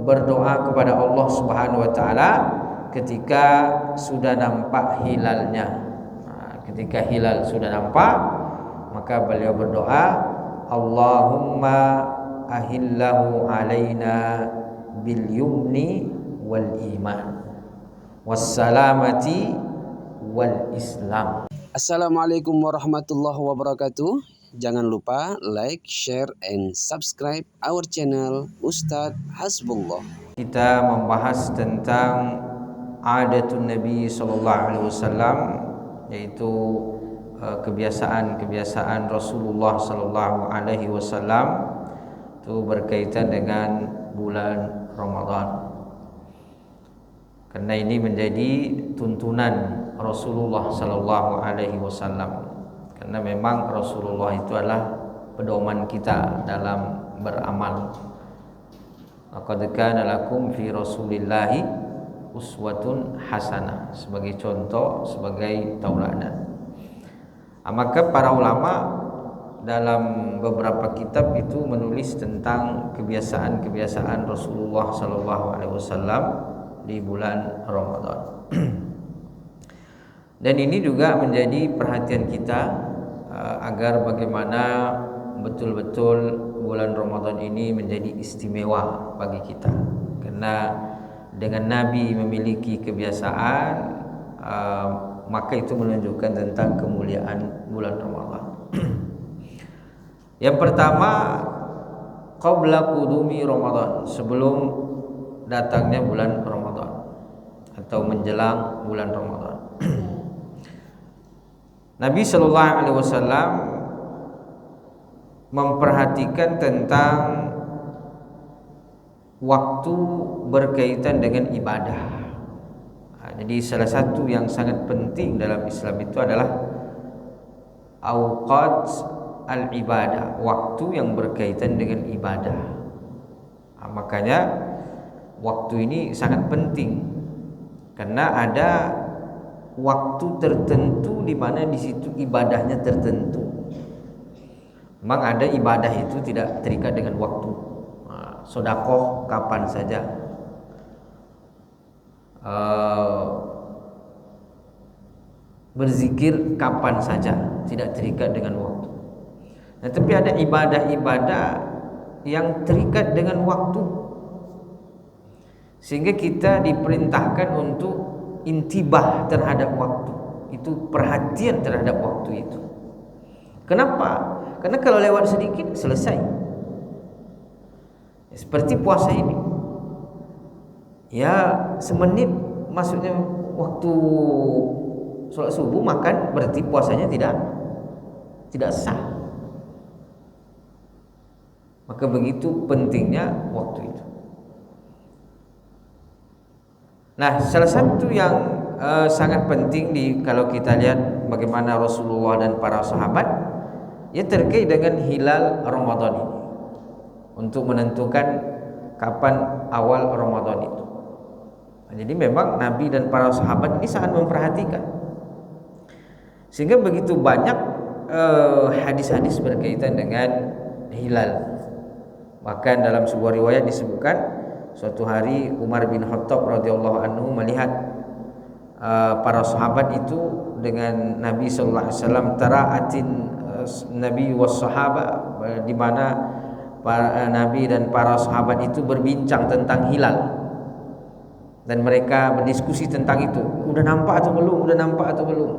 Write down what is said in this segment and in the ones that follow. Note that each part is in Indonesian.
berdoa kepada Allah Subhanahu wa taala ketika sudah nampak hilalnya. Ketika hilal sudah nampak, maka beliau berdoa, Allahumma ahillahu alaina bil yumni wal iman wassalamati wal islam. Assalamualaikum warahmatullahi wabarakatuh. Jangan lupa like, share, and subscribe our channel Ustadz Hasbullah. Kita membahas tentang adatun Nabi sallallahu alaihi wasallam, yaitu kebiasaan-kebiasaan Rasulullah sallallahu alaihi wasallam itu berkaitan dengan bulan Ramadan. Karena ini menjadi tuntunan Rasulullah sallallahu alaihi wasallam. Karena memang Rasulullah itu adalah pedoman kita dalam beramal. Laqad kana lakum fi Rasulillahi uswatun hasanah, sebagai contoh, sebagai tauladan. Maka para ulama dalam beberapa kitab itu menulis tentang kebiasaan-kebiasaan Rasulullah sallallahu alaihi wasallam di bulan Ramadan. Dan ini juga menjadi perhatian kita agar bagaimana betul-betul bulan Ramadan ini menjadi istimewa bagi kita. Karena dengan Nabi memiliki kebiasaan, maka itu menunjukkan tentang kemuliaan bulan Ramadan. Yang pertama, qabla qudumi Ramadan, sebelum datangnya bulan Ramadan atau menjelang bulan Ramadan. Nabi sallallahu alaihi wasallam memperhatikan tentang waktu berkaitan dengan ibadah. Jadi salah satu yang sangat penting dalam Islam itu adalah awqat al-ibadah, waktu yang berkaitan dengan ibadah. Makanya waktu ini sangat penting karena ada waktu tertentu di mana di situ ibadahnya tertentu. Memang ada ibadah itu tidak terikat dengan waktu. Sedekah kapan saja, berzikir kapan saja, tidak terikat dengan waktu. Nah, tapi ada ibadah-ibadah yang terikat dengan waktu, sehingga kita diperintahkan untuk intibah terhadap waktu itu, perhatian terhadap waktu itu. Kenapa? Karena kalau lewat sedikit selesai. Seperti puasa ini, ya semenit maksudnya waktu sholat subuh makan, berarti puasanya tidak sah. Maka begitu pentingnya waktu itu. Nah, salah satu yang sangat penting kalau kita lihat bagaimana Rasulullah dan para sahabat, ya terkait dengan hilal Ramadan ini, untuk menentukan kapan awal Ramadan itu. Nah, jadi memang Nabi dan para sahabat ini sangat memperhatikan, sehingga begitu banyak hadis-hadis berkaitan dengan hilal. Bahkan dalam sebuah riwayat disebutkan, suatu hari Umar bin Khattab radhiyallahu anhu melihat para sahabat itu dengan Nabi sallallahu alaihi wasallam, tara'atin Nabi was sahaba, di mana para Nabi dan para sahabat itu berbincang tentang hilal, dan mereka berdiskusi tentang itu, udah nampak atau belum, udah nampak atau belum.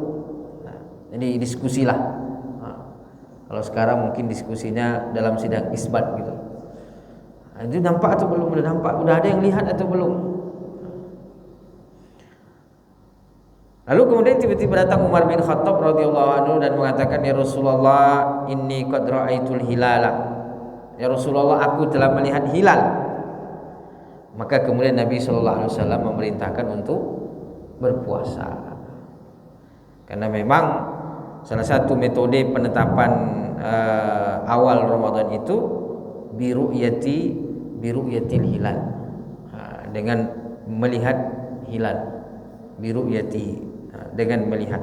Nah, jadi diskusilah. Kalau sekarang mungkin diskusinya dalam sidang isbat gitu. Itu nampak atau belum, udah nampak, udah ada yang lihat atau belum. Lalu kemudian tiba-tiba datang Umar bin Khattab radhiyallahu anhu dan mengatakan, ya Rasulullah, inni qad ra'aitul hilala. Ya Rasulullah, aku telah melihat hilal. Maka kemudian Nabi sallallahu alaihi wasallam memerintahkan untuk berpuasa. Karena memang salah satu metode penetapan awal Ramadan itu biru'yatil hilal, dengan melihat hilal, dengan melihat.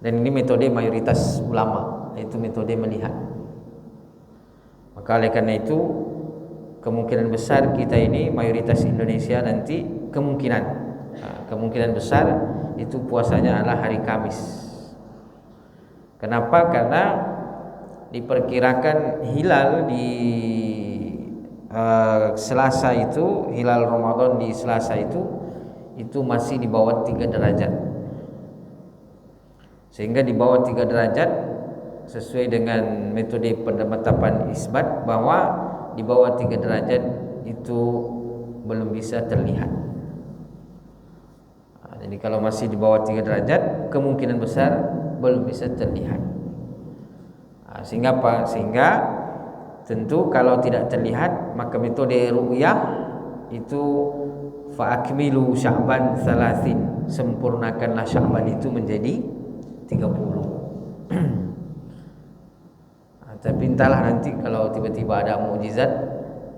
Dan ini metode mayoritas ulama, yaitu metode melihat. Maka oleh karena itu kemungkinan besar kita ini mayoritas Indonesia nanti kemungkinan besar itu puasanya adalah hari Kamis. Kenapa? Karena diperkirakan hilal di Selasa itu, hilal Ramadan di Selasa itu masih di bawah 3 derajat. Sehingga di bawah 3 derajat sesuai dengan metode penetapan isbat bahwa di bawah 3 derajat itu belum bisa terlihat. Jadi kalau masih di bawah 3 derajat kemungkinan besar belum bisa terlihat. Sehingga apa? Sehingga tentu kalau tidak terlihat maka metode ru'yah itu fa'akmilu Sya'ban 30, sempurnakanlah Sya'ban itu menjadi 30. Tapi entahlah nanti kalau tiba-tiba ada mukjizat,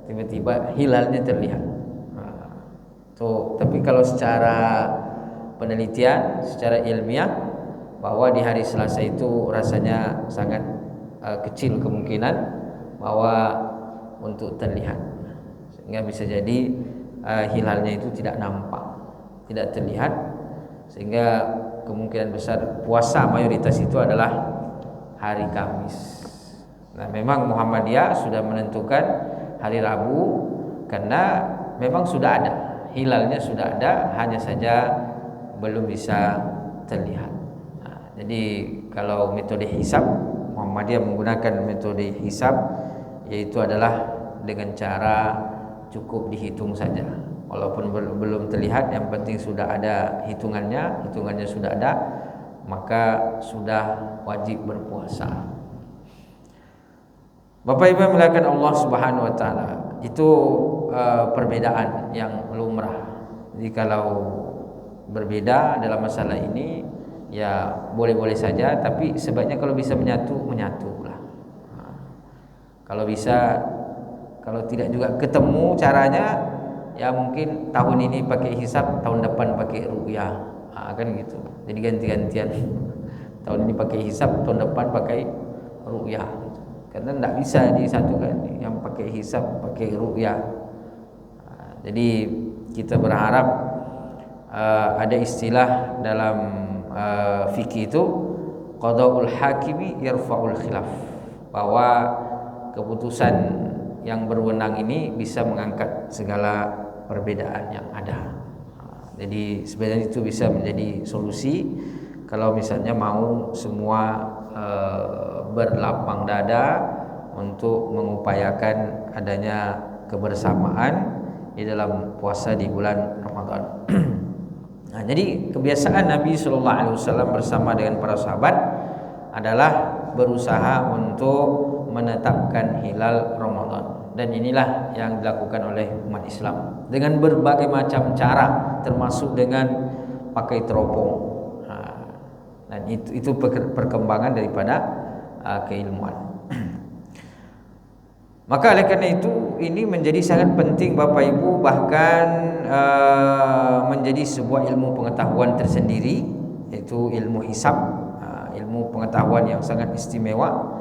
tiba-tiba hilalnya terlihat. Tapi kalau secara penelitian, secara ilmiah, bahwa di hari Selasa itu rasanya sangat kecil kemungkinan bahwa untuk terlihat, sehingga bisa jadi hilalnya itu tidak nampak, tidak terlihat, sehingga kemungkinan besar puasa mayoritas itu adalah hari Kamis. Nah, memang Muhammadiyah sudah menentukan hari Rabu karena memang sudah ada hilalnya, sudah ada, hanya saja belum bisa terlihat. Nah, jadi kalau metode hisab, Muhammadiyah menggunakan metode hisab, yaitu adalah dengan cara cukup dihitung saja, walaupun belum terlihat, yang penting sudah ada hitungannya sudah ada, maka sudah wajib berpuasa. Bapak Ibu yang dimuliakan Allah Subhanahu wa taala, itu perbedaan yang lumrah. Jadi kalau berbeda dalam masalah ini ya boleh-boleh saja, tapi sebaiknya kalau bisa menyatulah. Kalau bisa, kalau tidak juga ketemu caranya, ya mungkin tahun ini pakai hisab, tahun depan pakai ru'yah. Kan gitu. Jadi ganti-gantian. Tahun ini pakai hisab, tahun depan pakai ru'yah. Karena tidak bisa disatukan, yang pakai hisab, pakai ru'yah. Jadi kita berharap ada istilah dalam fikih itu qada'ul hakimi yarfa'ul khilaf, bahwa keputusan yang berwenang ini bisa mengangkat segala perbedaan yang ada. Jadi sebenarnya itu bisa menjadi solusi kalau misalnya mau semua berlapang dada untuk mengupayakan adanya kebersamaan di dalam puasa di bulan Ramadan. Nah, jadi kebiasaan Nabi Shallallahu Alaihi Wasallam bersama dengan para sahabat adalah berusaha untuk menetapkan hilal Ramadan, dan inilah yang dilakukan oleh umat Islam dengan berbagai macam cara, termasuk dengan pakai teropong. Dan itu perkembangan daripada keilmuan. Maka oleh karena itu ini menjadi sangat penting Bapak Ibu, bahkan menjadi sebuah ilmu pengetahuan tersendiri, yaitu ilmu hisab, ilmu pengetahuan yang sangat istimewa.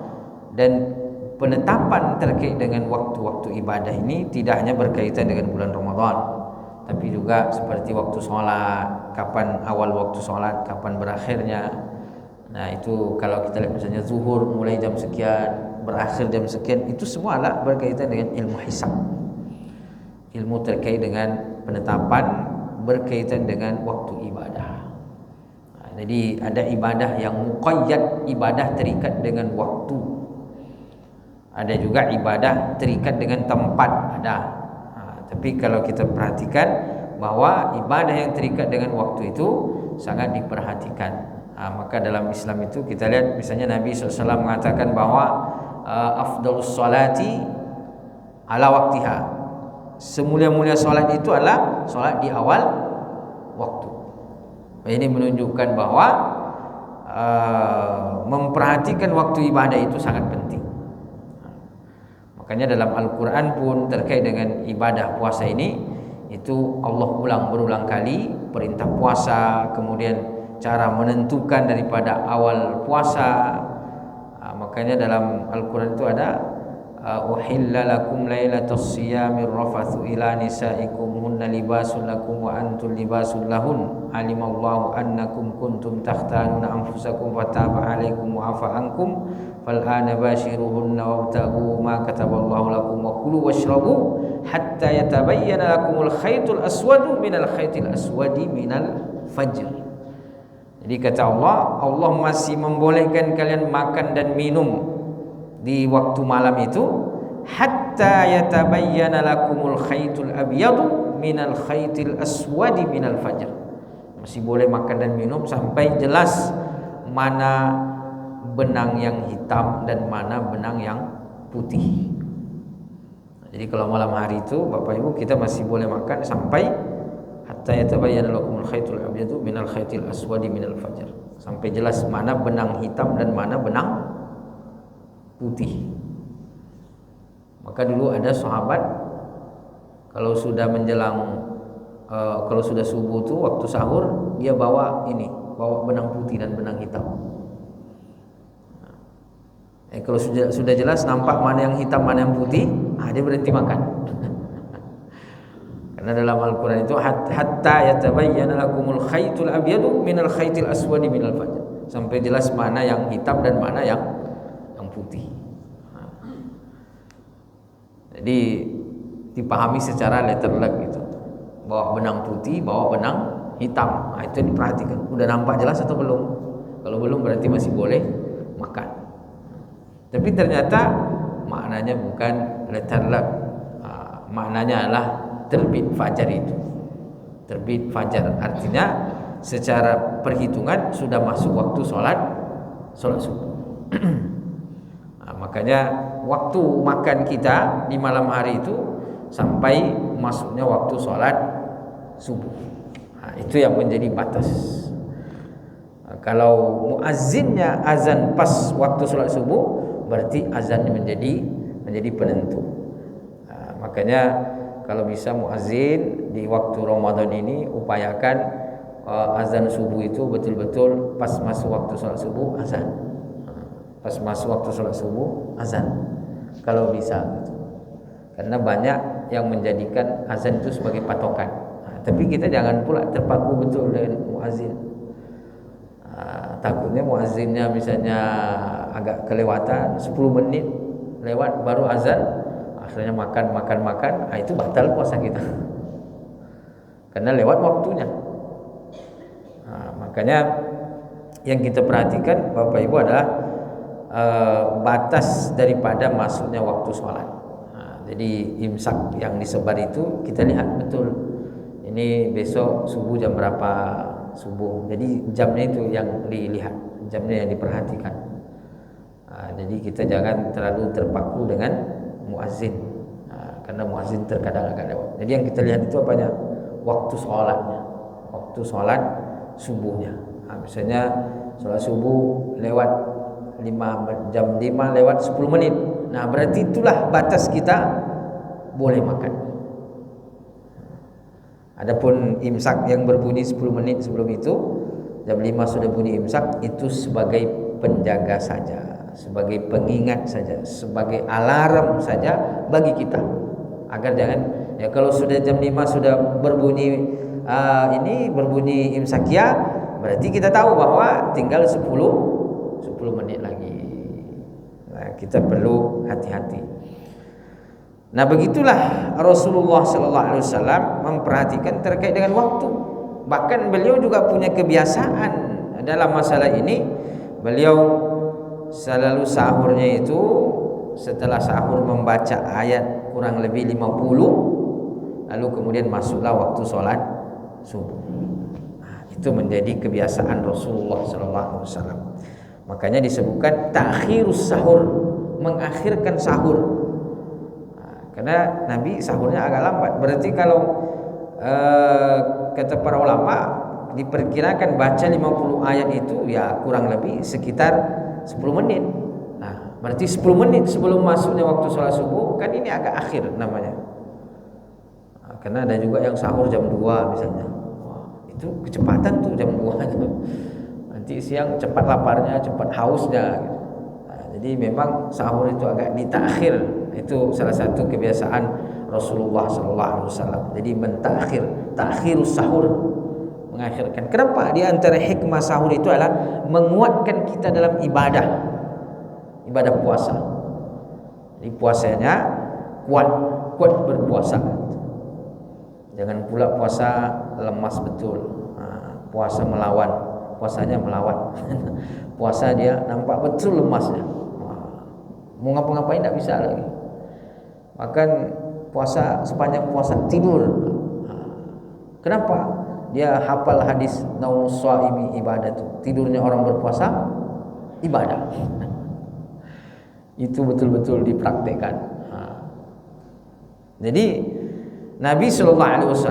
Dan penetapan terkait dengan waktu-waktu ibadah ini tidak hanya berkaitan dengan bulan Ramadan, tapi juga seperti waktu sholat, kapan awal waktu sholat, kapan berakhirnya. Nah itu kalau kita lihat misalnya zuhur mulai jam sekian, berakhir jam sekian, itu semua adalah berkaitan dengan ilmu hisab, ilmu terkait dengan penetapan berkaitan dengan waktu ibadah. Nah, jadi ada ibadah yang muqayyad, ibadah terikat dengan waktu. Ada juga ibadah terikat dengan tempat, ada. Tapi kalau kita perhatikan bahwa ibadah yang terikat dengan waktu itu sangat diperhatikan. Maka dalam Islam itu kita lihat misalnya Nabi SAW mengatakan bahwa afdalus salati ala waktiha, semulia-mulia salat itu adalah salat di awal waktu. Ini menunjukkan bahwa memperhatikan waktu ibadah itu sangat penting. Makanya dalam Al-Quran pun terkait dengan ibadah puasa ini, itu Allah berulang kali perintah puasa, kemudian cara menentukan daripada awal puasa. Makanya dalam Al-Quran itu ada uhilla lakum lailatas siyamir rafathu ila nisaikum hunna libasul lakum wa antum libasul lahun alimallahu annakum kuntum takhtanuna anfusakum fataba alaikum wa afa ankum fal'ana bashiruhunna wabtaghu ma kataballahu lakum wa kulu washrabu hatta yatabayyana lakumul khaytul aswadu minal khaytil aswadi minal fajr. Jadi kata Allah, Allah masih membolehkan kalian makan dan minum di waktu malam itu hatta yatabayyana lakumul khaytul abyadu minal khaytil aswadi minal fajr. Masih boleh makan dan minum sampai jelas mana benang yang hitam dan mana benang yang putih. Jadi kalau malam hari itu Bapak Ibu kita masih boleh makan sampai hatta yatabayyana lakumul khaytul abyadu minal khaytil aswadi minal fajr. Sampai jelas mana benang hitam dan mana benang putih. Maka dulu ada sahabat kalau sudah menjelang kalau sudah subuh tuh waktu sahur dia bawa benang putih dan benang hitam. Kalau sudah jelas nampak mana yang hitam mana yang putih, dia berhenti makan. Karena dalam Al-Quran itu hatta yatabayyana lakumul khaytul abyadu minal khaytil aswadi minal fajr. Sampai jelas mana yang hitam dan mana yang putih. Jadi dipahami secara letter luck gitu. Bawa benang putih, bawa benang hitam. Itu diperhatikan. Udah nampak jelas atau belum? Kalau belum berarti masih boleh makan. Tapi ternyata maknanya bukan letter luck. Maknanya adalah terbit fajar itu. Terbit fajar artinya secara perhitungan sudah masuk waktu sholat subuh. Makanya waktu makan kita di malam hari itu sampai masuknya waktu sholat subuh. Itu yang menjadi batas. Kalau muazzinnya azan pas waktu sholat subuh, berarti azannya menjadi penentu. Makanya kalau bisa muazzin di waktu Ramadan ini upayakan azan subuh itu betul-betul pas masuk waktu sholat subuh azan. Pas masuk waktu sholat subuh azan kalau bisa gitu. Karena banyak yang menjadikan azan itu sebagai patokan. Tapi kita jangan pula terpaku betul dengan muazzin. Takutnya muazzinnya misalnya agak kelewatan 10 menit lewat baru azan, akhirnya makan, itu batal puasa kita. Karena lewat waktunya. Makanya yang kita perhatikan Bapak Ibu adalah batas daripada masuknya waktu sholat. Jadi imsak yang disebar itu kita lihat betul ini besok subuh jam berapa subuh. Jadi jamnya itu yang dilihat, jamnya yang diperhatikan. Jadi kita jangan terlalu terpaku dengan muazzin, karena muazzin terkadang agak lewat. Jadi yang kita lihat itu apanya? Waktu sholatnya, waktu sholat subuhnya. Misalnya sholat subuh lewat jam 5 lewat 10 menit. Nah, berarti itulah batas kita boleh makan. Adapun imsak yang berbunyi 10 menit sebelum itu, jam 5 sudah bunyi imsak, itu sebagai penjaga saja, sebagai pengingat saja, sebagai alarm saja bagi kita. Agar jangan kalau sudah jam 5 sudah berbunyi berbunyi imsakia, berarti kita tahu bahwa tinggal 10 menit lagi. Nah, kita perlu hati-hati. Nah, begitulah Rasulullah sallallahu alaihi wasallam memperhatikan terkait dengan waktu. Bahkan beliau juga punya kebiasaan dalam masalah ini. Beliau selalu sahurnya itu setelah sahur membaca ayat kurang lebih 50, lalu kemudian masuklah waktu sholat subuh. Nah, itu menjadi kebiasaan Rasulullah sallallahu alaihi wasallam. Makanya disebutkan takhirus sahur, mengakhirkan sahur. Karena Nabi sahurnya agak lambat. Berarti kalau kata para ulama diperkirakan baca 50 ayat itu ya kurang lebih sekitar 10 menit. Nah, berarti 10 menit sebelum masuknya waktu sholat subuh, kan ini agak akhir namanya. Karena ada juga yang sahur jam 2 misalnya. Wah, itu kecepatan tuh jam 2 itu. Nanti siang cepat laparnya, cepat hausnya gitu. Nah, jadi memang sahur itu agak ditakhir Itu salah satu kebiasaan Rasulullah SAW. Jadi takhirus sahur, mengakhirkan. Kenapa? Di antara hikmah sahur itu adalah menguatkan kita dalam ibadah puasa. Jadi puasanya kuat berpuasa. Jangan pula puasa lemas betul. Puasa melawan, puasanya melawan. Puasa dia nampak betul lemasnya. Mau ngapa-ngapain tak bisa lagi. Bahkan sepanjang puasa tidur. Kenapa? Dia hafal hadis naumus shaimi ibadatu. Tidurnya orang berpuasa ibadah. Itu betul-betul dipraktekkan. Jadi Nabi SAW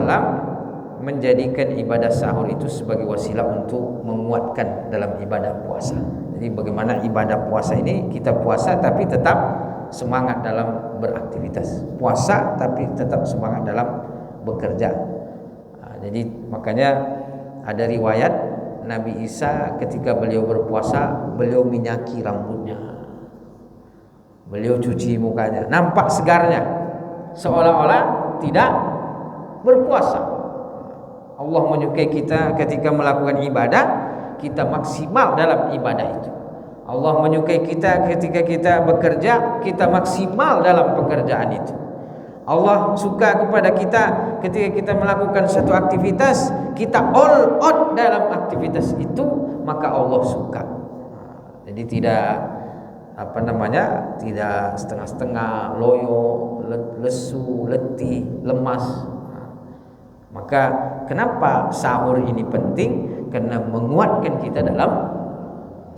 menjadikan ibadah sahur itu sebagai wasilah untuk menguatkan dalam ibadah puasa. Jadi bagaimana ibadah puasa ini, kita puasa tapi tetap semangat dalam beraktivitas. Puasa tapi tetap semangat dalam bekerja. Jadi makanya ada riwayat Nabi Isa ketika beliau berpuasa, beliau minyaki rambutnya, beliau cuci mukanya, nampak segarnya, seolah-olah tidak berpuasa. Allah menyukai kita ketika melakukan ibadah, kita maksimal dalam ibadah itu. Allah menyukai kita ketika kita bekerja, kita maksimal dalam pekerjaan itu. Allah suka kepada kita ketika kita melakukan satu aktivitas, kita all out dalam aktivitas itu, maka Allah suka. Jadi tidak tidak setengah-setengah, loyo, lesu, letih, lemas. Maka kenapa sahur ini penting? Karena menguatkan kita dalam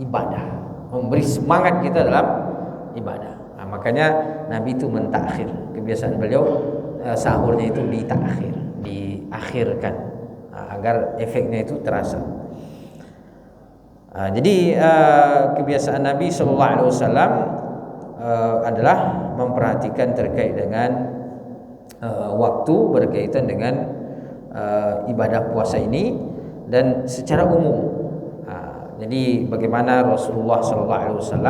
ibadah, memberi semangat kita dalam ibadah. Makanya Nabi itu mentakhir. Kebiasaan beliau sahurnya itu diakhirkan agar efeknya itu terasa. Jadi kebiasaan Nabi SAW adalah memperhatikan terkait dengan waktu berkaitan dengan ibadah puasa ini dan secara umum. Jadi bagaimana Rasulullah SAW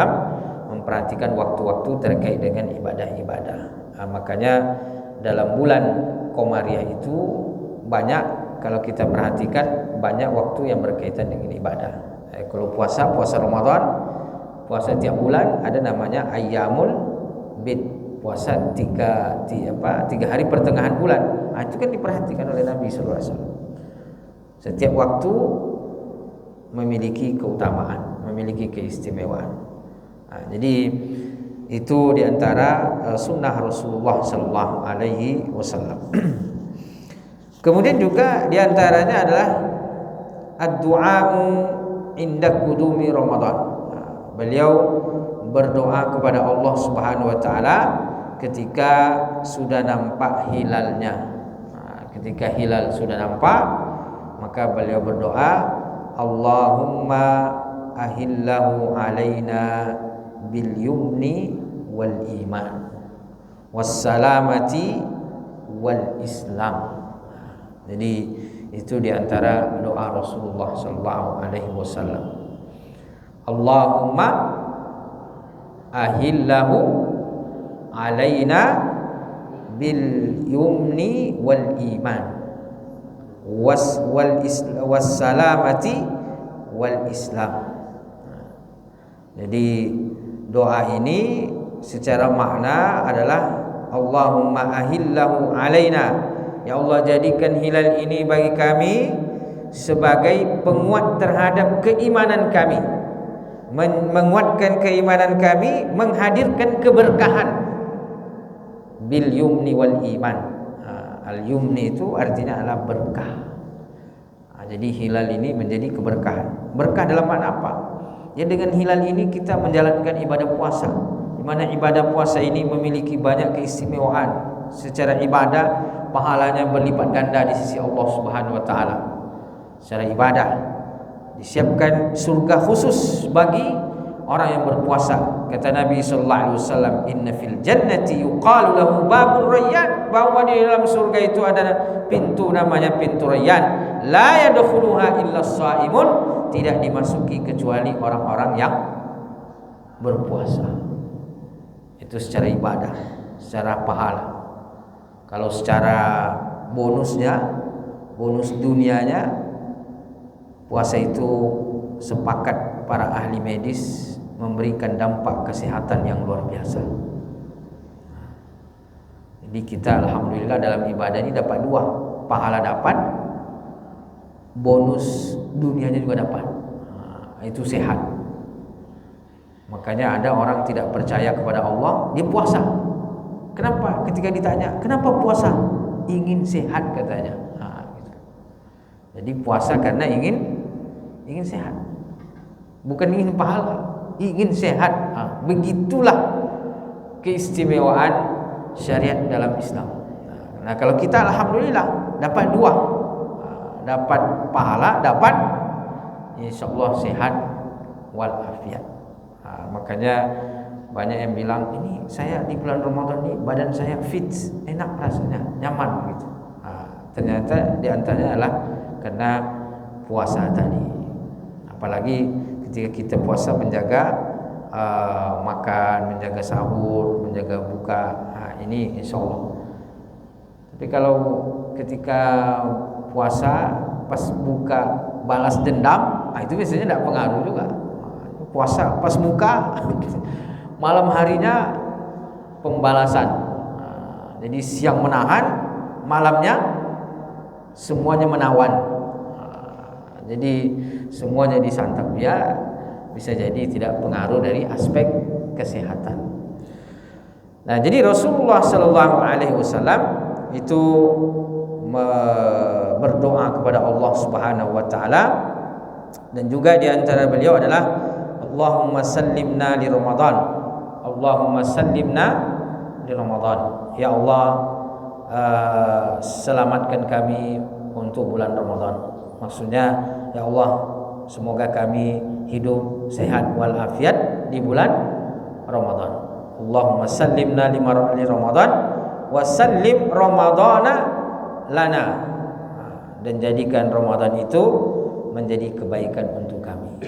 memperhatikan waktu-waktu terkait dengan ibadah-ibadah. Makanya dalam bulan Komariah itu banyak, kalau kita perhatikan, banyak waktu yang berkaitan dengan ibadah. Kalau puasa Ramadan, puasa tiap bulan ada namanya Ayyamul Bid, puasa tiga hari pertengahan bulan. Itu kan diperhatikan oleh Nabi SAW. Setiap waktu memiliki keutamaan, memiliki keistimewaan. Jadi itu diantara sunnah Rasulullah SAW. Kemudian juga diantaranya adalah ad-du'a'u inda qudumi Ramadan. Beliau berdoa kepada Allah Subhanahu wa taala ketika sudah nampak hilalnya. Ketika hilal sudah nampak, maka beliau berdoa, Allahumma ahillahu alaina bil yumni wal iman wassalamati wal islam. Jadi itu diantara doa Rasulullah SAW. Allahumma ahillahu alaina bil yumni wal iman wassalamati wal islam. Jadi doa ini secara makna adalah Allahumma ahillahu alaina, ya Allah jadikan hilal ini bagi kami sebagai penguat terhadap keimanan kami, menguatkan keimanan kami, menghadirkan keberkahan. Bil yumni wal iman. Al yumni itu artinya adalah berkah. Jadi hilal ini menjadi keberkahan. Berkah dalam makna apa? Ya dengan hilal ini kita menjalankan ibadah puasa, di mana ibadah puasa ini memiliki banyak keistimewaan. Secara ibadah pahalanya berlipat ganda di sisi Allah Subhanahu wa taala. Secara ibadah disiapkan surga khusus bagi orang yang berpuasa. Kata Nabi sallallahu alaihi wasallam, inna fil jannati yuqalu lahu babur rayyan, bahwa di dalam surga itu ada pintu namanya pintu rayyan, la yadkhuluha illa shaimun, tidak dimasuki kecuali orang-orang yang berpuasa. Itu secara ibadah. secara pahala. Kalau secara bonus dunianya, puasa itu sepakat para ahli medis memberikan dampak kesehatan yang luar biasa. Jadi kita alhamdulillah dalam ibadah ini dapat dua, pahala dapat, bonus dunianya juga dapat. Itu sehat. Makanya ada orang tidak percaya kepada Allah, dia puasa. Kenapa? Ketika ditanya, kenapa puasa? Ingin sehat katanya. Gitu. Jadi puasa karena ingin sehat, bukan ingin pahala, ingin sehat. Begitulah keistimewaan syariat dalam Islam. Nah, kalau kita alhamdulillah dapat dua, dapat pahala, dapat insyaallah sehat walafiat. Makanya banyak yang bilang, ini saya di bulan Ramadan ini badan saya fit, enak rasanya, nyaman gitu. Ternyata diantaranya adalah karena puasa tadi. Apalagi ketika kita puasa menjaga makan, menjaga sahur, menjaga buka, ini insya Allah. Tapi kalau ketika puasa pas buka balas dendam, itu biasanya tidak pengaruh juga. Puasa pas buka malam harinya pembalasan. Jadi siang menahan, malamnya semuanya menawan. Jadi semuanya disantap, ya bisa jadi tidak pengaruh dari aspek kesehatan. Nah, jadi Rasulullah Sallallahu Alaihi Wasallam itu berdoa kepada Allah Subhanahu Wa Taala, dan juga diantara beliau adalah Allahumma sallimna li Ramadan, Allahumma sallimna li Ramadan. Ya Allah, selamatkan kami untuk bulan Ramadan. Maksudnya, ya Allah, semoga kami hidup sehat walafiat di bulan Ramadan. Allahumma sallimna li Ramadan wa sallim Ramadana lana, dan jadikan Ramadan itu menjadi kebaikan untuk kami.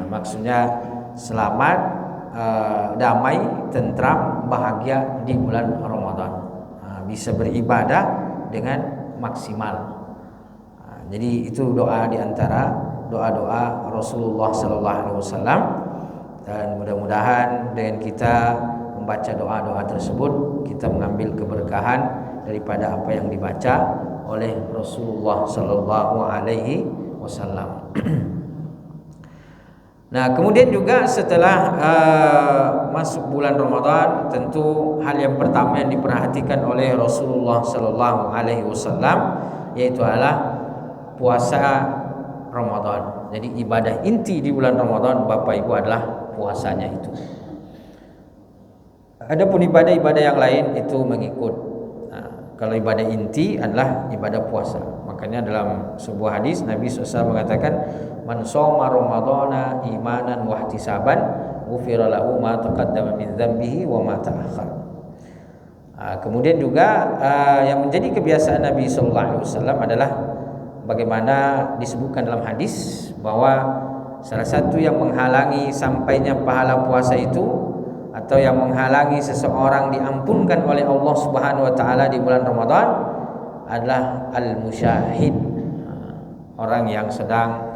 Maksudnya selamat, damai, tentram, bahagia di bulan Ramadan. Bisa beribadah dengan maksimal. Jadi itu doa diantara doa-doa Rasulullah Sallallahu Alaihi Wasallam, dan mudah-mudahan dengan kita membaca doa-doa tersebut kita mengambil keberkahan daripada apa yang dibaca oleh Rasulullah Sallallahu Alaihi Wasallam. Nah, kemudian juga setelah masuk bulan Ramadan, tentu hal yang pertama yang diperhatikan oleh Rasulullah Sallallahu Alaihi Wasallam yaitu adalah puasa Ramadan. Jadi ibadah inti di bulan Ramadan, Bapak Ibu, adalah puasanya itu. Adapun ibadah-ibadah yang lain itu mengikut. Kalau ibadah inti adalah ibadah puasa. Makanya dalam sebuah hadis Nabi SAW mengatakan, man shoma ramadhana imanan wa ihtisaban ghufira lahu ma taqaddama min dzambihi wa ma ta'akhkhar. Kemudian juga yang menjadi kebiasaan Nabi SAW adalah bagaimana disebutkan dalam hadis bahwa salah satu yang menghalangi sampainya pahala puasa itu, atau yang menghalangi seseorang diampunkan oleh Allah Subhanahu wa taala di bulan Ramadan, adalah al-musyahid, orang yang sedang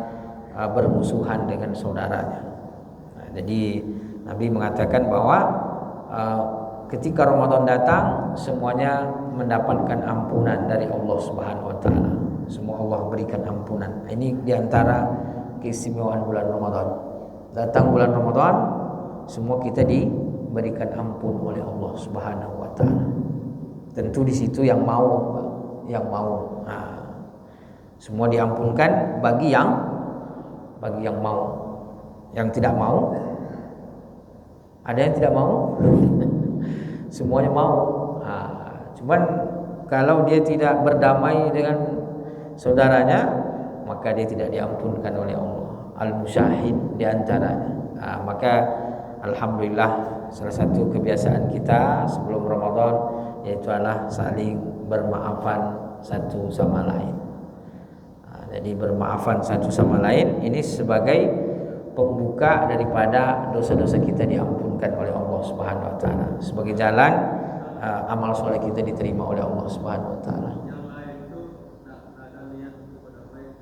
bermusuhan dengan saudaranya. Jadi Nabi mengatakan bahwa ketika Ramadan datang, semuanya mendapatkan ampunan dari Allah Subhanahu wa taala. Semua Allah berikan ampunan. Ini diantara keistimewaan bulan Ramadan. Datang bulan Ramadan, semua kita diberikan ampun oleh Allah Subhanahu wa taala. Tentu di situ yang mau. Semua diampunkan bagi yang mau. Yang tidak mau, ada yang tidak mau. Semuanya mau. Cuman kalau dia tidak berdamai dengan saudaranya, maka dia tidak diampunkan oleh Allah. Al-musyahid diantaranya. Maka alhamdulillah, salah satu kebiasaan kita sebelum Ramadan yaitu adalah saling bermaafan satu sama lain. Jadi bermaafan satu sama lain ini sebagai pembuka daripada dosa-dosa kita diampunkan oleh Allah Subhanahu wa taala, sebagai jalan amal soleh kita diterima oleh Allah Subhanahu wa taala. Yang lain itu tidak ada niat kepada baik,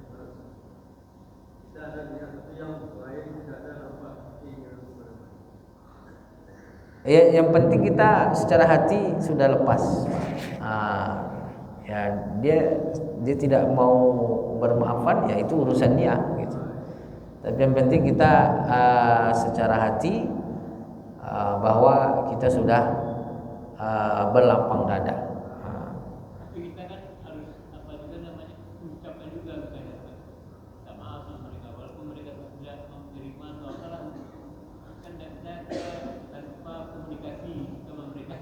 tidak ada niat itu yang lain, tidak ada apa keinginan kepada baik. Ya, yang penting kita secara hati sudah lepas. Ya dia tidak mau bermaafan, ya itu urusan dia gitu. Tapi yang penting kita secara hati bahwa kita sudah berlapang dada. Tapi kita kan harus apa juga namanya ucapkan juga misalnya minta maaf sama mereka walaupun mereka tidak menerima atau apalah kan tidak tanpa komunikasi sama mereka.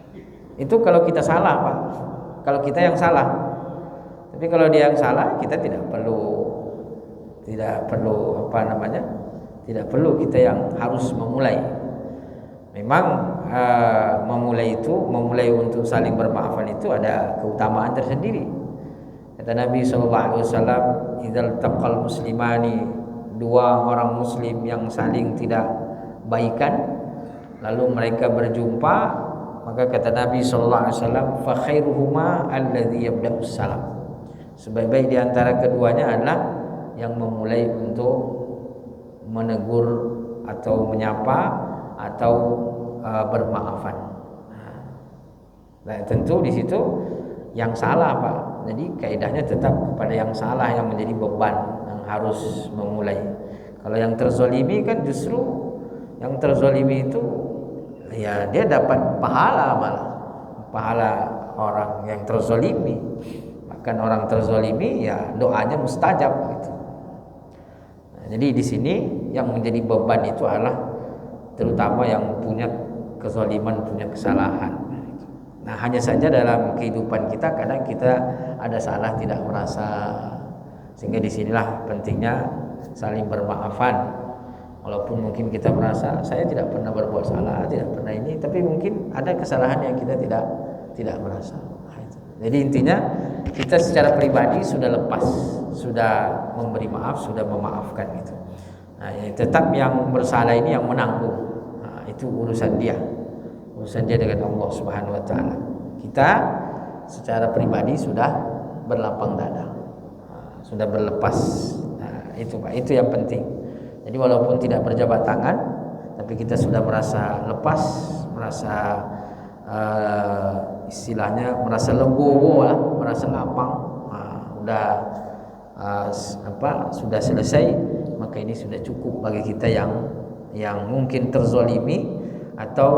Itu kalau kita salah, Pak. Kalau kita yang salah. Tapi kalau dia yang salah, kita tidak perlu apa namanya? Tidak perlu kita yang harus memulai. Memang memulai untuk saling bermaafan itu ada keutamaan tersendiri. Kata Nabi SAW, "Idzal taqal muslimani", dua orang muslim yang saling tidak baikan lalu mereka berjumpa, maka kata Nabi SAW, "Fa khairuhuma alladzi yabda'us salam." Sebaik-baik di antara keduanya adalah yang memulai untuk menegur atau menyapa atau bermaafan. Nah, tentu di situ yang salah, Pak. Jadi kaidahnya tetap kepada yang salah yang menjadi beban yang harus memulai. Kalau yang terzolimi kan justru yang terzolimi itu ya dia dapat pahala, malah pahala orang yang terzolimi. Bahkan orang terzolimi ya doanya mustajab gitu. Nah, jadi di sini yang menjadi beban itu adalah terutama yang punya kezaliman, punya kesalahan. Nah, hanya saja dalam kehidupan kita kadang kita ada salah tidak merasa, sehingga disinilah pentingnya saling bermaafan. Walaupun mungkin kita merasa saya tidak pernah berbuat salah, tidak pernah ini, tapi mungkin ada kesalahan yang kita tidak merasa. Jadi intinya kita secara pribadi sudah lepas, sudah memberi maaf, sudah memaafkan gitu. Nah, ya, tetap yang bersalah ini yang menanggung. Nah, itu urusan dia dengan Allah Subhanahu wa taala. Kita secara pribadi sudah berlapang dada, sudah berlepas. Nah, itu Pak, itu yang penting. Jadi walaupun tidak berjabat tangan, tapi kita sudah merasa lepas, merasa istilahnya merasa legowo lah, merasa lapang. Udah sudah selesai, maka ini sudah cukup bagi kita yang mungkin terzolimi atau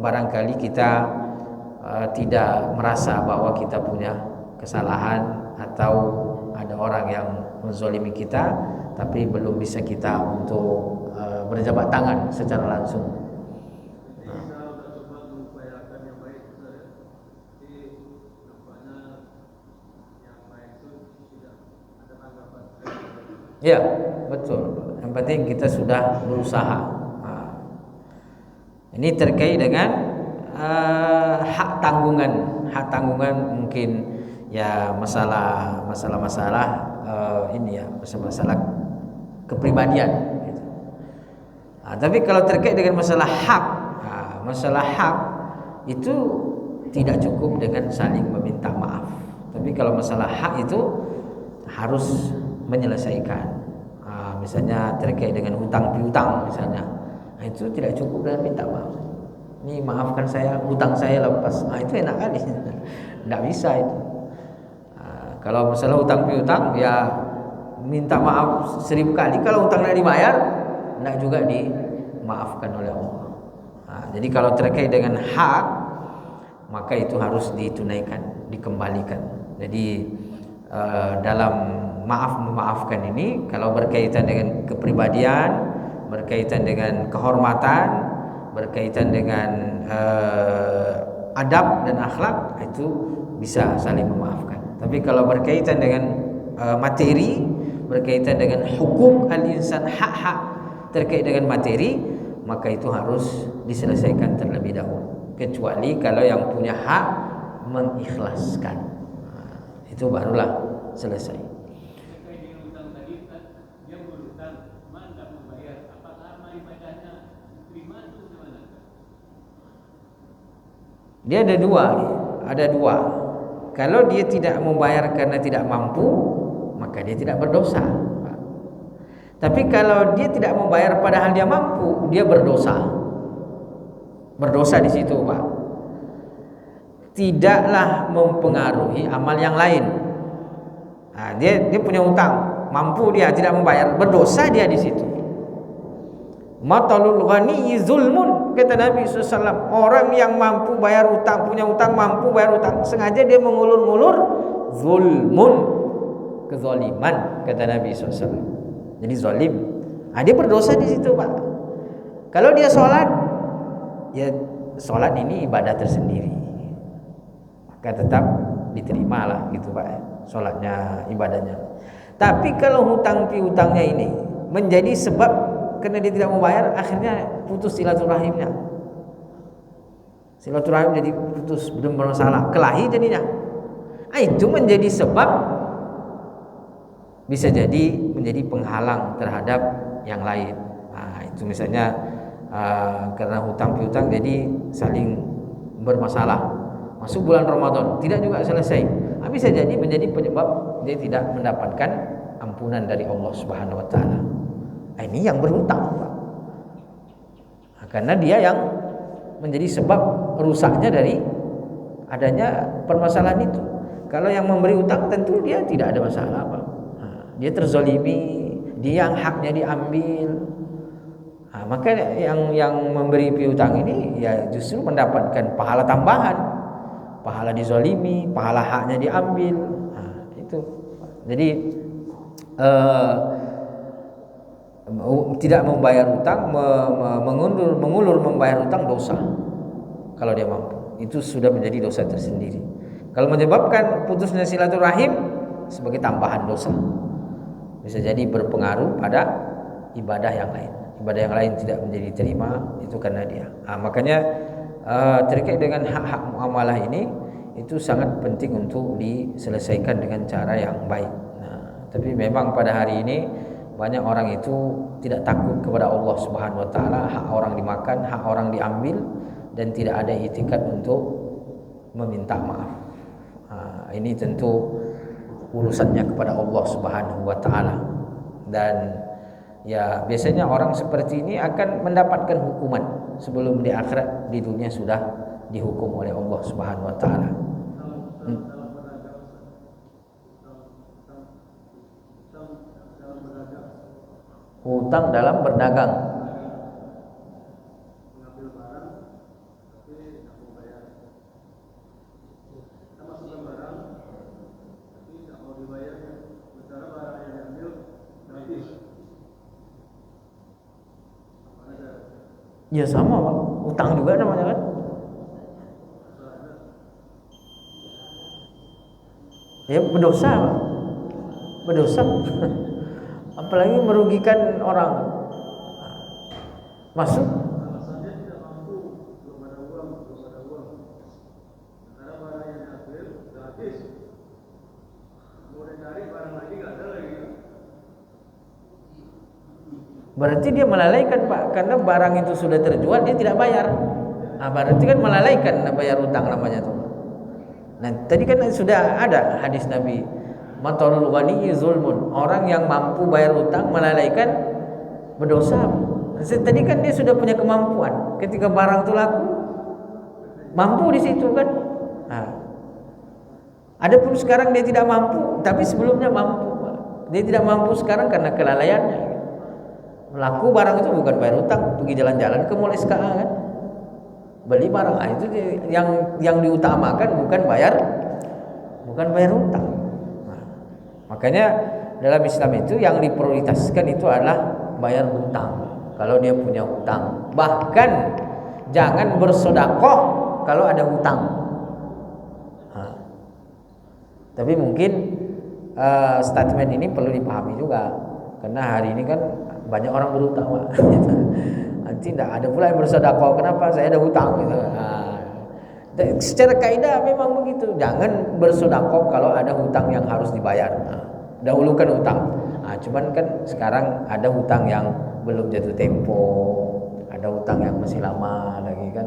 barangkali kita tidak merasa bahwa kita punya kesalahan atau ada orang yang menzolimi kita, tapi belum bisa kita untuk berjabat tangan secara langsung. Ya, betul. Yang penting kita sudah berusaha. Ini terkait dengan hak tanggungan mungkin ya masalah ini ya masalah kepribadian. Gitu. Tapi kalau terkait dengan masalah hak itu tidak cukup dengan saling meminta maaf. Tapi kalau masalah hak itu harus menyelesaikan. Misalnya terkait dengan hutang piutang misalnya, itu tidak cukup dengan minta maaf. Ini maafkan saya, hutang saya lepas. Itu enak kali. Tidak bisa itu. Kalau masalah hutang piutang ya minta maaf 1000 kali. Kalau hutang tidak dibayar, tidak juga dimaafkan oleh Allah. Jadi kalau terkait dengan hak, maka itu harus ditunaikan, dikembalikan. Jadi dalam memaafkan ini kalau berkaitan dengan kepribadian, berkaitan dengan kehormatan, berkaitan dengan adab dan akhlak, itu bisa saling memaafkan. Tapi kalau berkaitan dengan materi, berkaitan dengan hukum al-insan, hak-hak terkait dengan materi, maka itu harus diselesaikan terlebih dahulu. Kecuali kalau yang punya hak mengikhlaskan, itu barulah selesai. Dia ada dua, ada dua. Kalau dia tidak membayar karena tidak mampu, maka dia tidak berdosa. Tapi kalau dia tidak membayar padahal dia mampu, dia berdosa. Berdosa di situ, Pak. Tidaklah mempengaruhi amal yang lain. Nah, dia punya hutang, mampu dia tidak membayar, berdosa dia di situ. Matalul ghani zulmun, kata Nabi SAW. Orang yang mampu bayar hutang, punya hutang, mampu bayar hutang, sengaja dia mengulur-ngulur, zulmun, kezaliman, kata Nabi SAW. Jadi zalim. Nah, dia berdosa di situ, Pak. Kalau dia sholat, ya sholat ini ibadah tersendiri, maka tetap diterima lah gitu, Pak. Sholatnya, ibadahnya. Tapi kalau hutang piutangnya ini menjadi sebab karena dia tidak membayar, akhirnya putus silaturahimnya. Silaturahim jadi putus, belum bermasalah, kelahi jadinya. Itu menjadi sebab, bisa jadi menjadi penghalang terhadap yang lain. Itu misalnya karena hutang piutang jadi saling bermasalah. Masuk bulan Ramadan tidak juga selesai. Bisa jadi menjadi penyebab dia tidak mendapatkan ampunan dari Allah Subhanahu wa taala. Ini yang berhutang, Pak. Karena dia yang menjadi sebab rusaknya dari adanya permasalahan itu. Kalau yang memberi hutang tentu dia tidak ada masalah, Pak. Dia terzolimi, dia yang haknya diambil. Maka yang memberi piutang ini ya justru mendapatkan pahala tambahan, pahala dizolimi, pahala haknya diambil. Itu. Jadi tidak membayar hutang, mengulur membayar hutang dosa. Kalau dia mampu, itu sudah menjadi dosa tersendiri. Kalau menyebabkan putusnya silaturahim sebagai tambahan dosa, bisa jadi berpengaruh pada ibadah yang lain. Ibadah yang lain tidak menjadi terima, itu karena dia. Makanya terkait dengan hak-hak muamalah ini, itu sangat penting untuk diselesaikan dengan cara yang baik. Tapi memang pada hari ini banyak orang itu tidak takut kepada Allah Subhanahu wa taala, hak orang dimakan, hak orang diambil, dan tidak ada itikad untuk meminta maaf. Ini tentu urusannya kepada Allah Subhanahu wa taala. Dan ya biasanya orang seperti ini akan mendapatkan hukuman sebelum di akhirat, di dunia sudah dihukum oleh Allah Subhanahu wa taala. Hutang dalam berdagang. Mengambil barang tapi tidak mau bayar. Kita masukkan barang tapi tidak mau dibayar. Sementara barang yang diambil gratis. Ya sama, Pak. Hutang juga namanya kan. Ya berdosa, Pak. Berdosa. Apalagi merugikan orang. Masuk. Alasannya tidak mampu, belum ada uang. Sementara barang yang diambil gratis. Mau dicari barang lagi nggak ada lagi. Berarti dia melalaikan, Pak, karena barang itu sudah terjual dia tidak bayar. Berarti kan melalaikan bayar hutang namanya tuh. Nah, tadi kan sudah ada hadis Nabi, matalul ghani zulmun. Orang yang mampu bayar hutang melalaikan berdosa. Tadi kan dia sudah punya kemampuan. Ketika barang itu laku, mampu di situ kan. Adapun sekarang dia tidak mampu, tapi sebelumnya mampu. Dia tidak mampu sekarang karena kelalaiannya. Laku barang itu bukan bayar hutang, pergi jalan-jalan ke mall SKA kan, beli barang. Itu yang diutamakan bukan bayar hutang. Makanya dalam Islam itu yang diprioritaskan itu adalah bayar hutang kalau dia punya hutang. Bahkan jangan bersedekah kalau ada hutang. Tapi mungkin statement ini perlu dipahami juga, karena hari ini kan banyak orang berhutang, Pak. Nanti tidak ada pula yang bersedekah. Kenapa? Saya ada hutang gitu. Secara kaidah memang begitu. Jangan bersedekah kalau ada hutang yang harus dibayar. Dahulukan hutang. Cuman kan sekarang ada hutang yang belum jatuh tempo, ada hutang yang masih lama lagi kan.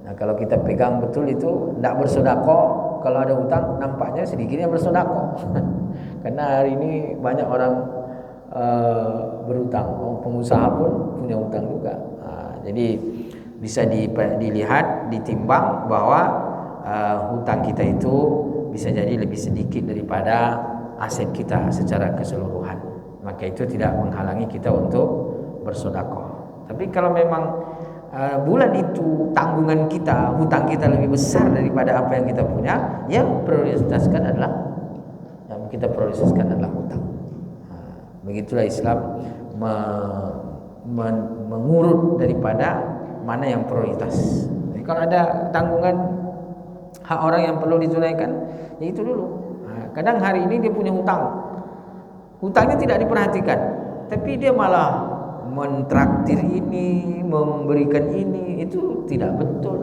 Nah, kalau kita pegang betul itu tidak bersedekah, kalau ada hutang nampaknya sedikitnya bersedekah. Karena hari ini banyak orang berhutang, pengusaha pun punya hutang juga. Jadi bisa dilihat, ditimbang bahwa hutang kita itu bisa jadi lebih sedikit daripada aset kita secara keseluruhan. Maka itu tidak menghalangi kita untuk bersedekah. Tapi kalau memang bulan itu tanggungan kita, hutang kita lebih besar daripada apa yang kita punya, yang kita prioritaskan adalah hutang. Begitulah Islam mengurut daripada mana yang prioritas. Jadi kalau ada tanggungan hak orang yang perlu ditunaikan, ya itu dulu. Kadang hari ini dia punya hutangnya tidak diperhatikan, tapi dia malah mentraktir ini, memberikan ini, itu tidak betul.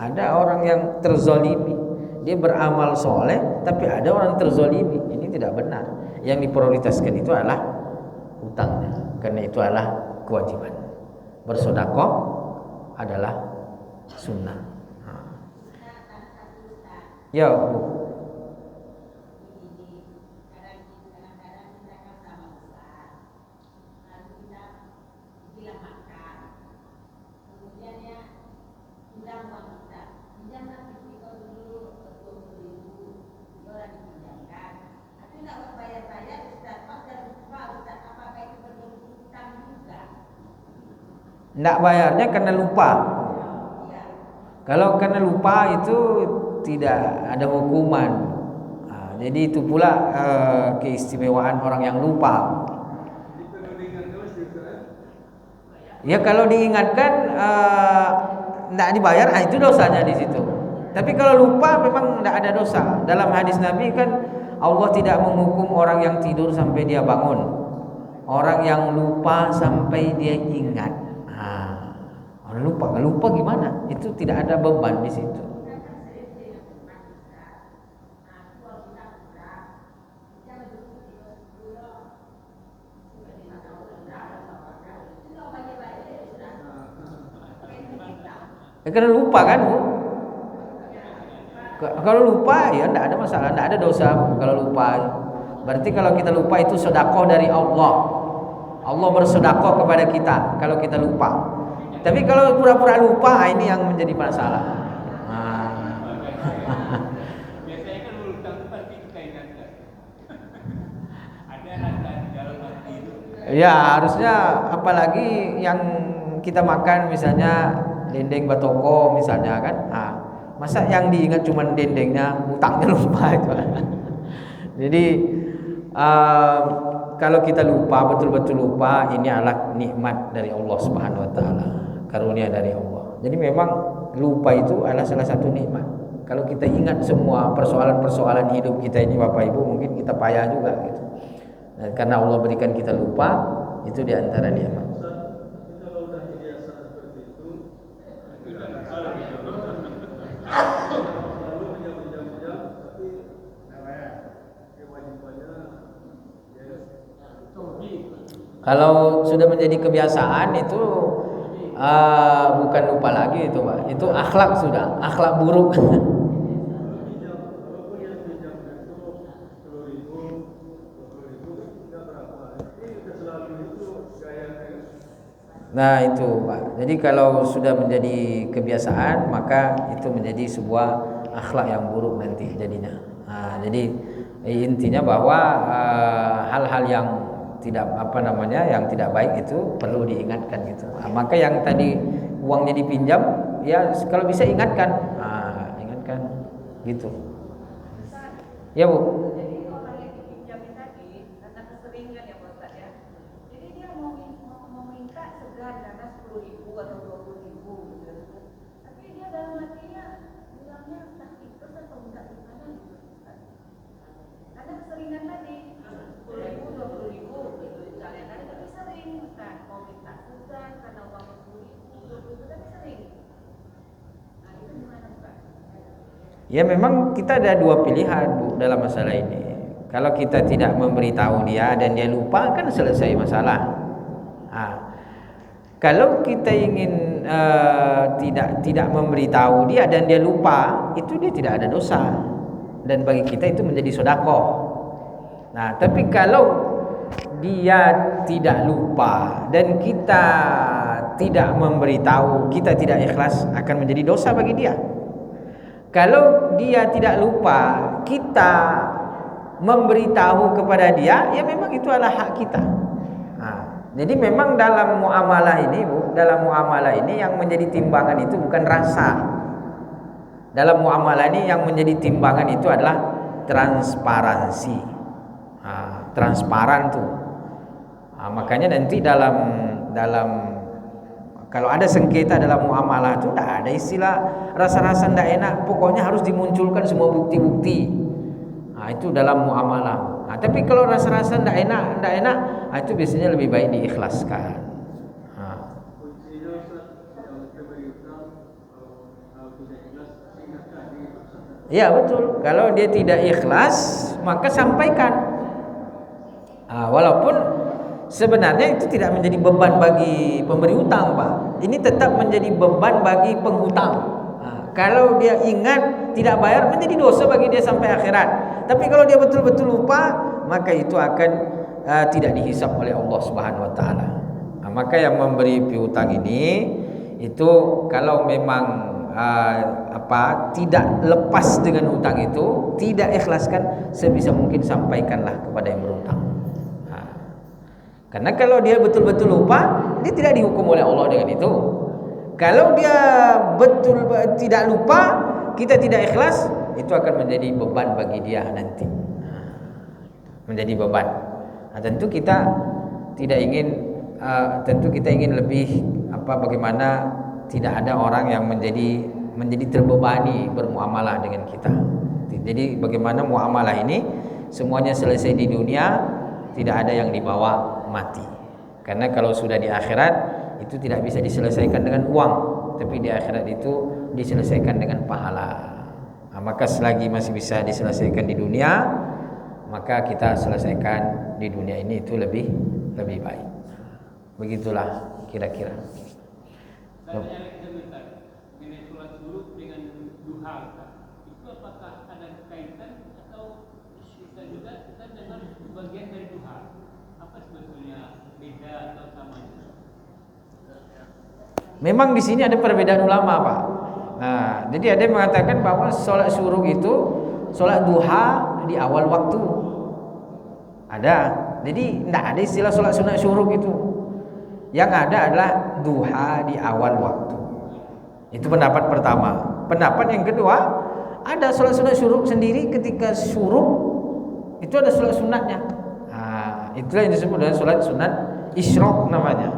Ada orang yang terzolimi, dia beramal soleh, tapi ada orang terzolimi, ini tidak benar. Yang diprioritaskan itu adalah hutangnya, karena itu adalah kewajiban. Bersedekah adalah sunnah. Ya, Bu. Tidak bayarnya karena lupa. Kalau karena lupa itu tidak ada hukuman. Jadi itu pula keistimewaan orang yang lupa. Ya kalau diingatkan tidak dibayar, itu dosanya di situ. Tapi kalau lupa memang tidak ada dosa. Dalam hadis Nabi kan Allah tidak menghukum orang yang tidur sampai dia bangun. Orang yang lupa sampai dia ingat. Orang lupa gimana? Itu tidak ada beban di situ. Karena lupa kan, Bu? Kalau lupa ya tidak ada masalah, tidak ada dosa kalau lupa. Berarti kalau kita lupa itu sedekah dari Allah. Allah bersedekah kepada kita kalau kita lupa. Tapi kalau pura-pura lupa, ini yang menjadi masalah. Biasanya kan hutang pasti kita ingatkan. Ada rasa di dalam hati itu. Ya harusnya, apalagi yang kita makan misalnya dendeng batoko misalnya kan. Masa yang diingat cuma dendengnya, hutangnya lupa itu. Jadi kalau kita lupa, betul-betul lupa, ini adalah nikmat dari Allah Subhanahu wa taala, karunia dari Allah. Jadi memang lupa itu adalah salah satu nikmat. Kalau kita ingat semua persoalan-persoalan hidup kita ini, Bapak Ibu, mungkin kita payah juga gitu. Nah, karena Allah berikan kita lupa, itu di antara nikmat. Kalau udah kebiasaan seperti itu, lalu menjam-jam, tapi kewajibannya Kalau sudah menjadi kebiasaan itu bukan lupa lagi itu, Pak. Itu akhlak, sudah akhlak buruk. Nah itu, Pak. Jadi kalau sudah menjadi kebiasaan, maka itu menjadi sebuah akhlak yang buruk nanti jadinya. Jadi intinya bahwa hal-hal yang tidak yang tidak baik itu perlu diingatkan gitu. Maka yang tadi uangnya dipinjam, ya kalau bisa ingatkan, ingatkan gitu. Ya, Bu. Jadi orang yang dipinjamin tadi karena keseringan ya Pak Ustaz ya. Jadi dia mau minta segan karena 10.000 atau 20.000 gitu. Tapi dia dalam hatinya bilangnya tak ikhlas atau enggak gimana gitu. Karena keseringan tadi 10.000, 20.000 gitu misalnya kan, tapi sering kan mau minta segan karena uangnya 10.000, 20.000 tapi sering. Nah itu gimana Pak? Ya memang kita ada dua pilihan, Bu, dalam masalah ini. Kalau kita tidak memberitahu dia dan dia lupa, kan selesai masalah. Kalau kita ingin tidak memberitahu dia dan dia lupa, itu dia tidak ada dosa, dan bagi kita itu menjadi sedekah. Nah, tapi kalau dia tidak lupa dan kita tidak memberitahu, kita tidak ikhlas, akan menjadi dosa bagi dia. Kalau dia tidak lupa, kita memberitahu kepada dia, ya memang itu adalah hak kita. Jadi memang dalam muamalah ini, yang menjadi timbangan itu bukan rasa. Dalam muamalah ini yang menjadi timbangan itu adalah transparansi. Transparan tuh. Makanya nanti dalam kalau ada sengketa dalam muamalah itu tidak ada istilah rasa-rasa tidak enak, pokoknya harus dimunculkan semua bukti-bukti. Itu dalam muamalah. Tapi kalau rasa-rasa tidak enak, itu biasanya lebih baik diikhlaskan. Ya betul. Kalau dia tidak ikhlas, maka sampaikan. Walaupun sebenarnya itu tidak menjadi beban bagi pemberi hutang, Pak. Ini tetap menjadi beban bagi penghutang. Kalau dia ingat tidak bayar, menjadi dosa bagi dia sampai akhirat. Tapi kalau dia betul-betul lupa, maka itu akan tidak dihisap oleh Allah Subhanahu wa taala. Maka yang memberi piutang ini itu kalau memang tidak lepas dengan hutang itu, tidak ikhlaskan, sebisa mungkin sampaikanlah kepada yang berhutang. Karena kalau dia betul-betul lupa, dia tidak dihukum oleh Allah dengan itu. Kalau dia betul tidak lupa, kita tidak ikhlas, itu akan menjadi beban bagi dia nanti. Menjadi beban. Tentu kita tidak ingin, lebih bagaimana tidak ada orang yang menjadi terbebani bermuamalah dengan kita. Jadi bagaimana muamalah ini semuanya selesai di dunia, tidak ada yang dibawa mati. Karena kalau sudah di akhirat itu tidak bisa diselesaikan dengan uang, tapi di akhirat itu diselesaikan dengan pahala. Maka selagi masih bisa diselesaikan di dunia, maka kita selesaikan di dunia ini, itu lebih baik. Begitulah kira-kira. Saya sebentar, mengenai sholat suruh dengan duha, itu apakah ada kaitan atau kita juga dengar bagian dari duha? Apa sebetulnya beda atau sama? Memang di sini ada perbedaan ulama, Pak. Jadi ada yang mengatakan bahwa sholat syuruk itu sholat duha di awal waktu. Ada. Jadi tidak ada istilah sholat sunat syuruk itu. Yang ada adalah duha di awal waktu. Itu pendapat pertama. Pendapat yang kedua, ada sholat sunat syuruk sendiri. Ketika syuruk itu ada sholat sunatnya. Itulah yang disebut dengan sholat sunat isyraq namanya.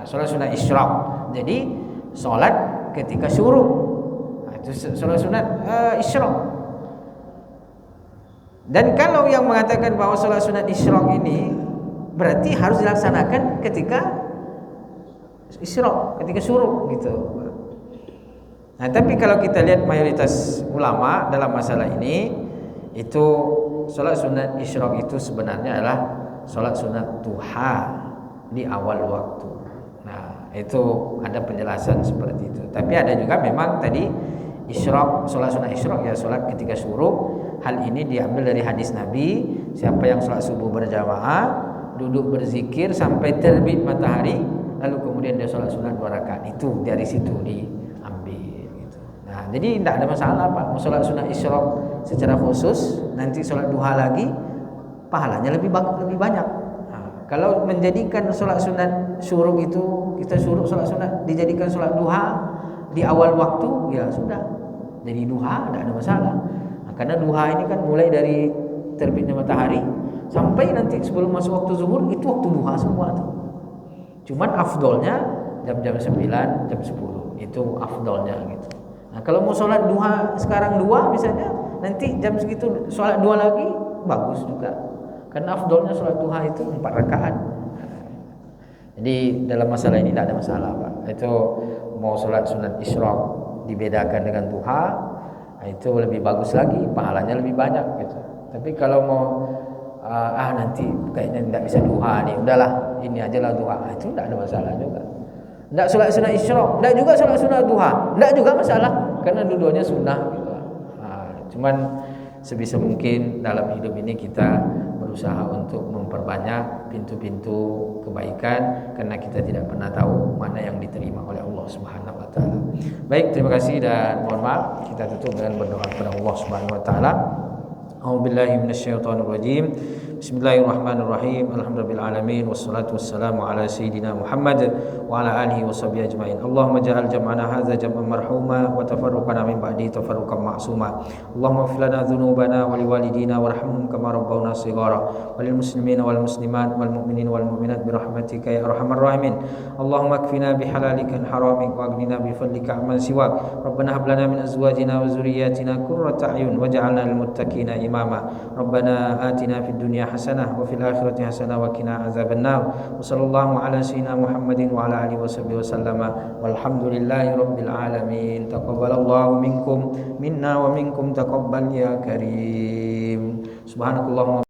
Sholat sunat isyraq. Jadi sholat ketika syuruk, itu sholat sunat isyraq. Dan kalau yang mengatakan bahwa sholat sunat isyraq ini berarti harus dilaksanakan ketika isyraq, ketika syuruk gitu. Tapi kalau kita lihat mayoritas ulama dalam masalah ini, itu sholat sunat isyraq itu sebenarnya adalah sholat sunat duha di awal waktu. Itu ada penjelasan seperti itu. Tapi ada juga memang tadi isyraq, sholat sunat isyraq ya sholat ketika syuruk. Hal ini diambil dari hadis Nabi, siapa yang sholat subuh berjamaah, duduk berzikir sampai terbit matahari, lalu kemudian dia sholat sunat 2 rakaat, itu dari situ diambil gitu. Jadi tidak ada masalah, Pak. Mau sholat sunat isyraq secara khusus, nanti sholat duha lagi, pahalanya lebih banyak. Kalau menjadikan sholat sunat syuruk itu, kita syuruk sholat sunat dijadikan sholat duha di awal waktu, ya sudah jadi duha, tidak ada masalah. Karena duha ini kan mulai dari terbitnya matahari sampai nanti sebelum masuk waktu zuhur, itu waktu duha semua tuh. Cuman afdolnya jam 9, jam 10, itu afdolnya gitu. Kalau mau sholat duha sekarang 2 misalnya, nanti jam segitu sholat 2 lagi, bagus juga. Karena afdolnya sholat duha itu 4 rakaat. Jadi dalam masalah ini tidak ada masalah, Pak. Itu mau sholat sunat isyraq dibedakan dengan duha, itu lebih bagus lagi, pahalanya lebih banyak gitu. Tapi kalau mau nanti kayaknya tidak bisa duha nih, udahlah ini aja lah duha, itu tidak ada masalah juga. Tidak solat sunat isyraq, tidak juga solat sunat duha, tidak juga masalah, karena dua-duanya sunnah gitu. Cuman sebisa mungkin dalam hidup ini kita berusaha untuk memperbanyak pintu-pintu kebaikan, karena kita tidak pernah tahu mana yang diterima oleh Allah Subhanahu wa taala. Baik, terima kasih dan mohon maaf, kita tutup dengan berdoa kepada Allah Subhanahu wa taala. A'udzubillahi minasyaitonir rajim. Bismillahirrahmanirrahim. Alhamdulillahil alamin wassalatu wassalamu ala sayidina Muhammad wa ala alihi washabihi ajmain. Allahumma ja'al jam'ana hadza jam'an marhuma wa tafarruqana min ba'di tafarruqan ma'suma. Allahumma ighfir lana dhunubana wa liwalidina warhamhum kama rabbawna shighara wa lil muslimina wal muslimat wal mu'minina wal mu'minat bi rahmatika ya arhamar rahimin. Allahumma kfina bi halalika an haramik wa aghnina bi fadlika amman siwak. Rabbana hab lana min azwajina wa dhurriyyatina qurrata a'yun waj'alna lil muttaqina imama. Rabbana atina fid dunya hasanah wa fil akhirati hasanah wa qina azabannar. Wa sallallahu ala sayyidina Muhammadin wa ala alihi wasallama walhamdulillahi rabbil alamin. Taqabbalallahu minkum minna wa minkum taqabbal ya karim. Subhanakallahumma